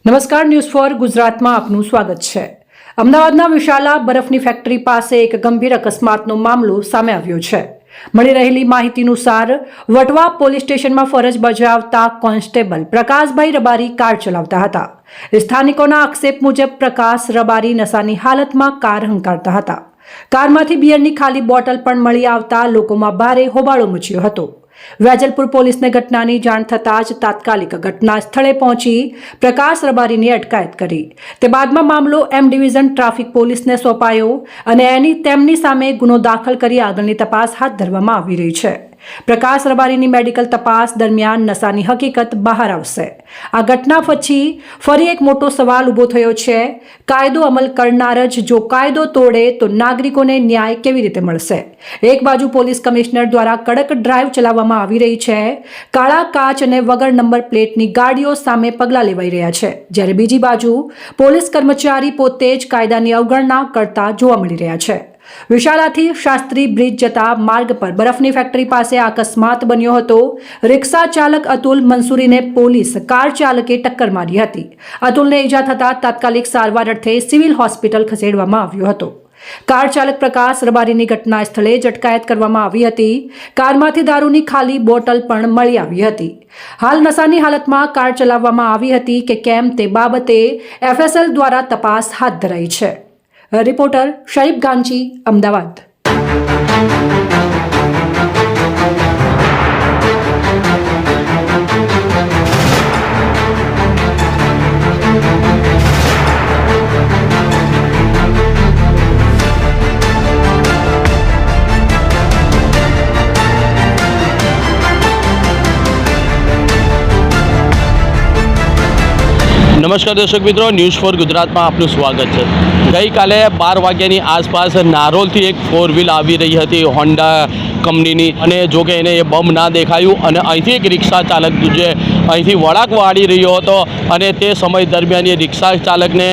નમસ્કાર, news for ગુજરાતમાં આપનું સ્વાગત છે। અમદાવાદના વિશાલા બરફની ફેક્ટરી પાસે એક ગંભીર અકસ્માતનો મામલો સામે આવ્યો છે। મળી રહેલી માહિતી અનુસાર વટવા પોલીસ સ્ટેશનમાં ફરજ બજાવતા કોન્સ્ટેબલ પ્રકાશભાઈ રબારી કાર ચલાવતા હતા। સ્થાનિકોના આક્ષેપ મુજબ પ્રકાશ રબારી નશાની હાલતમાં કાર હંકારતા હતા। કારમાંથી બિયરની ખાલી બોટલ પણ મળી આવતા લોકોમાં ભારે હોબાળો મચ્યો હતો। વેજલપુર પોલીસને ઘટનાની જાણ થતાં જ તાત્કાલિક ઘટના સ્થળે પહોંચી પ્રકાશ રબારીની અટકાયત કરી। તે બાદમાં મામલો એમ ડિવિઝન ટ્રાફિક પોલીસને સોંપાયો અને તેમની સામે ગુનો દાખલ કરી આગળની તપાસ હાથ ધરવામાં આવી રહી છે। પ્રકાશ રબારીની મેડિકલ તપાસ દરમિયાન નશાની હકીકત બહાર આવશે। આ ઘટના પછી ફરી એક મોટો સવાલ ઊભો થયો છે। કાયદો અમલ કરનાર જ જો કાયદો તોડે તો નાગરિકોને ન્યાય કેવી રીતે મળશે? એક બાજુ પોલીસ કમિશનર દ્વારા કડક ડ્રાઈવ ચલાવવામાં આવી રહી છે। કાળા કાચ અને વગર નંબર પ્લેટની ગાડીઓ સામે પગલાં લેવાઈ રહ્યા છે, જ્યારે બીજી બાજુ પોલીસ કર્મચારી પોતે જ કાયદાની અવગણના કરતા જોવા મળી રહ્યા છે। વિશાલાથી શાસ્ત્રી બ્રિજ જતા માર્ગ પર બરફની ફેક્ટરી પાસે અકસ્માત બન્યો હતો। રિક્ષા ચાલક અતુલ મંસૂરીને પોલીસ કાર ચાલકે ટક્કર મારી હતી। અતુલને ઈજા થતા તાત્કાલિક સારવાર અર્થે સિવિલ હોસ્પિટલ ખસેડવામાં આવ્યો હતો। કાર ચાલક પ્રકાશ રબારીની ઘટના સ્થળે જ અટકાયત કરવામાં આવી હતી। કારમાંથી દારૂની ખાલી બોટલ પણ મળી આવી હતી। હાલ નશાની હાલતમાં કાર ચલાવવામાં આવી હતી કે કેમ તે બાબતે FSL દ્વારા તપાસ હાથ ધરાઈ છે। રિપોર્ટર શરીફ ગાંચી, અમદાવાદ। નમસ્કાર દર્શક મિત્રો, ન્યૂઝ ફોર ગુજરાતમાં આપનું સ્વાગત છે। ગઈકાલે 12 વાગ્યાની આસપાસ નારોલથી એક 4 વ્હીલ આવી રહી હતી હોન્ડા કંપનીની, અને જો કે એને એ બમ ના દેખાયું અને અહીંથી એક રિક્ષા ચાલક જે અહીંથી વળાંક વાળી રહ્યો હતો અને તે સમય દરમિયાન એ રિક્ષા ચાલકને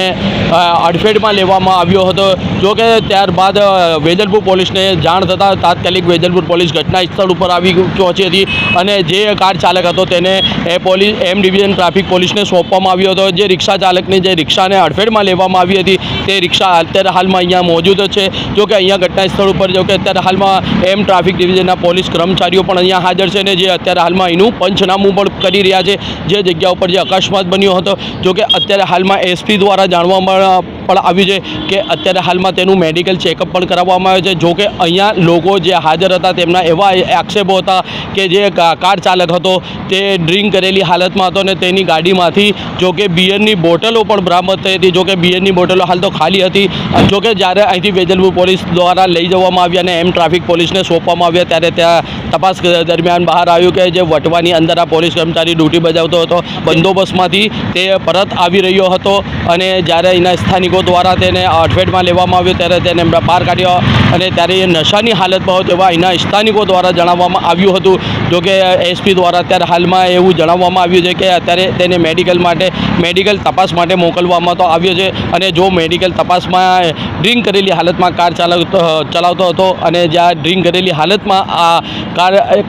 અડફેટમાં લેવામાં આવ્યો હતો। જો કે ત્યારબાદ વેજલપુર પોલીસને જાણ થતાં તાત્કાલિક વેજલપુર પોલીસ ઘટના સ્થળ ઉપર આવી પહોંચી હતી અને જે કાર ચાલક હતો તેને એમ ડિવિઝન ટ્રાફિક પોલીસને સોંપવામાં આવ્યો હતો। જે રિક્ષા ચાલકની જે રિક્ષાને અડફેટમાં લેવામાં આવી હતી તે રિક્ષા અત્યારે હાલમાં અહીંયા મોજૂદ છે। જો કે અહીંયા ઘટના સ્થળ ઉપર જો કે અત્યારે હાલમાં એમ ટ્રાફિક ડિવિઝનના પોલીસ કર્મચારીઓ પણ અહીંયા હાજર છે ને જે અત્યારે હાલમાં એનું પંચનામું પણ કરી રહ્યા છે જે જગ્યા ઉપર જે અકસ્માત બન્યો હતો। જો કે અત્યારે હાલમાં SP દ્વારા જાણવામાં પણ આવ્યું છે કે અત્યારે હાલમાં તેનું મેડિકલ ચેકઅપ પણ કરાવવામાં આવે છે। જો કે અહીંયા લોકો જે હાજર હતા તેમના એવા આક્ષેપો હતા કે જે કાર ચાલક હતો તે ડ્રિંક કરેલી હાલતમાં હતો અને તેની ગાડીમાંથી જો કે બિયરની બોટલો પણ બરામદ થઈ હતી। જો કે બિયરની બોટલો હાલ તો ખાલી હતી। જો કે જ્યારે અહીંથી વેજલપુર પોલીસ દ્વારા લઈ જવામાં આવ્યા અને એમ ટ્રાફિક પોલીસને સોંપવામાં આવ્યા ત્યારે ત્યાં તપાસ દરમિયાન બહાર આવ્યું કે જે વટવાની અંદર આ પોલીસ કર્મચારી ડ્યુટી બજાવતો હતો બંદોબસ્તમાંથી તે પરત આવી રહ્યો હતો અને જ્યારે એના સ્થાનિકો દ્વારા તેને અડફેટમાં લેવામાં આવ્યો ત્યારે તેને બહાર કાઢ્યો અને ત્યારે એ નશાની હાલતમાં હતો તેવા એના સ્થાનિકો દ્વારા જણાવવામાં આવ્યું હતું। જો કે SP દ્વારા અત્યારે હાલમાં એવું જણાવવામાં આવ્યું છે કે અત્યારે તેને મેડિકલ તપાસ માટે મોકલવામાં તો આવ્યો છે અને જો મેડિકલ તપાસમાં ડ્રિંક કરેલી હાલતમાં કાર ચલાવતો હતો અને જ્યાં ડ્રિંક કરેલી હાલતમાં આ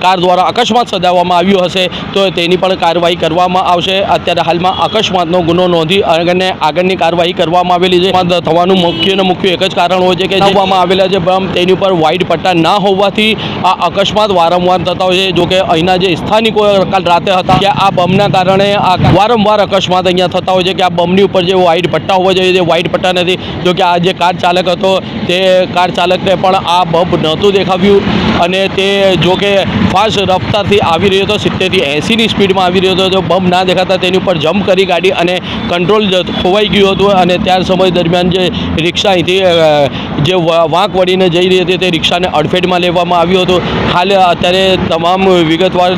કાર દ્વારા અકસ્માત સર્જાવવામાં આવ્યો હશે તો તેની પણ કાર્યવાહી કરવામાં આવશે। અત્યારે હાલમાં અકસ્માતનો ગુનો નોંધી અને આગળની કાર્યવાહી કરવામાં આવેલી છે। થવાનું મુખ્ય એક જ કારણ હોય છે કે જોવામાં આવેલા જે બમ તેની ઉપર વ્હાઇટ પટ્ટા ના હોવાથી આ અકસ્માત વારંવાર થતા હોય છે। જો કે અહીંના જે સ્થાનિકો કાલ રાતે હતા કે આ બમના કારણે આ વારંવાર અકસ્માત અહીંયા થતા હોય છે કે આ બમની ઉપર જે વ્હાઇટ પટ્ટા હોવા જોઈએ તે વ્હાઇટ પટ્ટા નથી। જો કે આ જે કાર ચાલક હતો તે કાર ચાલકને પણ આ બમ નહોતું દેખાવ્યું અને તે જો કે ફાસ્ટ રફતારથી આવી રહ્યો હતો, 70 થી 80ની સ્પીડમાં આવી રહ્યો હતો। જો બમ ના દેખાતા તેની ઉપર જમ્પ કરી ગાડી અને કંટ્રોલ ખોવાઈ ગયું હતું અને ત્યાર સમય દરમિયાન જે રિક્ષા અહીંથી જે વાંક વળીને જઈ રહી હતી તે રિક્ષાને અડફેટમાં લેવામાં આવ્યું હતું। હાલ અત્યારે તમામ વિગતવાર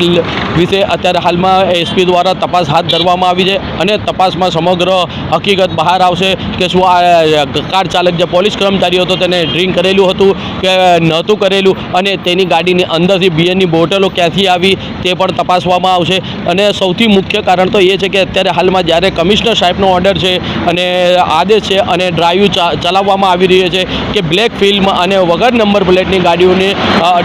વિશે અત્યારે હાલમાં SP દ્વારા તપાસ હાથ ધરવામાં આવી છે અને તપાસમાં સમગ્ર હકીકત બહાર આવશે કે શું આ કાર ચાલક જે પોલીસ કર્મચારી હતો તેને ડ્રિંક કરેલું હતું કે નહોતું કરેલું અને તેની ગાડીની અંદરથી બિયરની બોટલો ક્યાંથી આવી તે પણ તપાસવામાં આવશે। અને સૌથી મુખ્ય કારણ તો એ છે કે અત્યારે હાલમાં જ્યારે કમિશનર સાહેબનો ઓર્ડર છે અને આદેશ છે છે અને ડ્રાઈવ ચલાવવામાં આવી રહી છે કે બ્લેક ફિલ્મ અને વગર નંબર પ્લેટની ગાડીઓને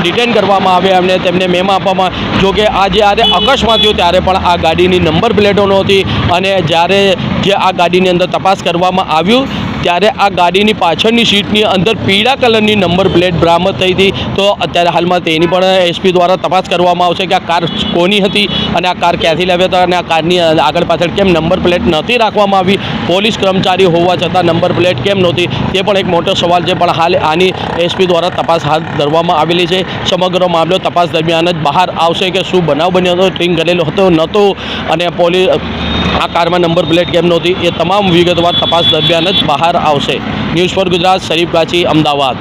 ડિટેન કરવામાં આવે અને તેમને મેમો આપવામાં. જો કે આ જ્યારે અકસ્માત થયો ત્યારે પણ આ ગાડીની નંબર પ્લેટો નહોતી અને જ્યારે જે આ ગાડીની અંદર તપાસ કરવામાં આવ્યું ત્યારે આ ગાડીની પાછળની સીટની અંદર પીળા કલરની નંબર પ્લેટ બરામદ થઈ હતી. તો અત્યારે હાલમાં તેની પણ એસપી દ્વારા તપાસ કરવામાં આવશે કે આ કાર કોની હતી અને આ કાર ક્યાંથી લાવ્યા હતા અને આ કારની આગળ પાછળ કેમ નંબર પ્લેટ નથી રાખવામાં આવી. પોલીસ કર્મચારી હોવા છતાં નંબર પ્લેટ કેમ નહોતી તે પણ એક મોટો સવાલ છે. પણ હાલ આની એસપી દ્વારા તપાસ હાથ ધરવામાં આવેલી છે. સમગ્ર મામલો તપાસ દરમિયાન જ બહાર આવશે કે શું બનાવ બન્યો હતો, ડ્રિંક કરેલો હતો નહોતો અને પોલીસ આ કારમાં નંબર પ્લેટ કેમ નહોતી એ તમામ વિગતવાર તપાસ દરમિયાન જ બહાર આવશે. News for Gujarat, Sharif ગાછી, Ahmedabad.